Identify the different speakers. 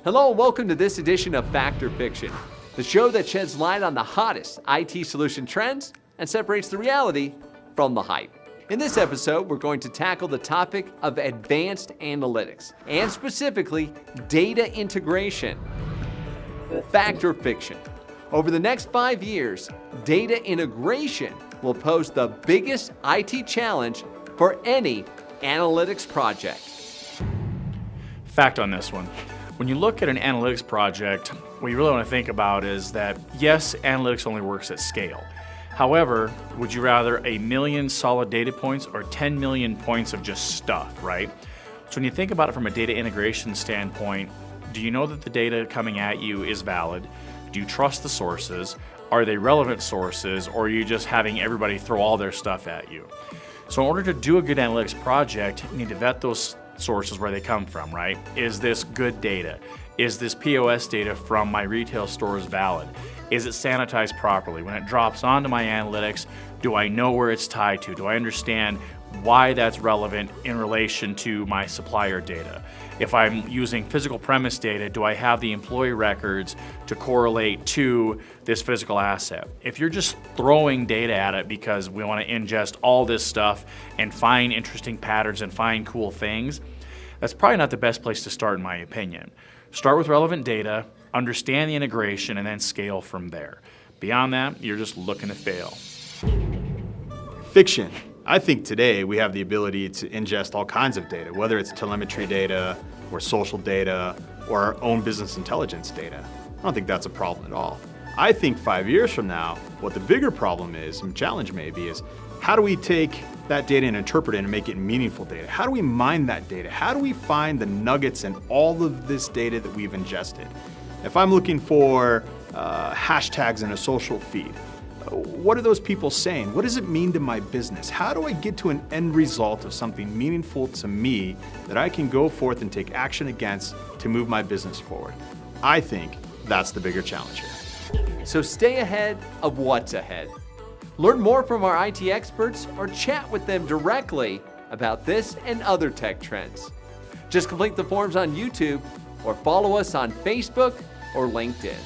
Speaker 1: Hello and welcome to this edition of Fact or Fiction, the show that sheds light on the hottest IT solution trends and separates the reality from the hype. In this episode, we're going to tackle the topic of advanced analytics, and specifically, data integration. Fact or fiction? Over the next 5 years, data integration will pose the biggest IT challenge for any analytics project.
Speaker 2: Fact on this one. When you look at an analytics project, what you really want to think about is that, yes, analytics only works at scale. However, would you rather 1 million solid data points or 10 million points of just stuff, right? So when you think about it from a data integration standpoint, do you know that the data coming at you is valid? Do you trust the sources? Are they relevant sources, or are you just having everybody throw all their stuff at you? So in order to do a good analytics project, you need to vet those sources where they come from, right? Is this good data? Is this POS data from my retail stores valid? Is it sanitized properly? When it drops onto my analytics, do I know where it's tied to? Do I understand why that's relevant in relation to my supplier data? If I'm using physical premise data, do I have the employee records to correlate to this physical asset? If you're just throwing data at it because we want to ingest all this stuff and find interesting patterns and find cool things, that's probably not the best place to start, in my opinion. Start with relevant data, understand the integration, and then scale from there. Beyond that, you're just looking to fail.
Speaker 3: Fiction. I think today we have the ability to ingest all kinds of data, whether it's telemetry data or social data or our own business intelligence data. I don't think that's a problem at all. I think 5 years from now, what the bigger problem is, and challenge maybe, is how do we take that data and interpret it and make it meaningful data? How do we mine that data? How do we find the nuggets in all of this data that we've ingested? If I'm looking for hashtags in a social feed, what are those people saying? What does it mean to my business? How do I get to an end result of something meaningful to me that I can go forth and take action against to move my business forward? I think that's the bigger challenge here.
Speaker 1: So stay ahead of what's ahead. Learn more from our IT experts or chat with them directly about this and other tech trends. Just complete the forms on YouTube or follow us on Facebook or LinkedIn.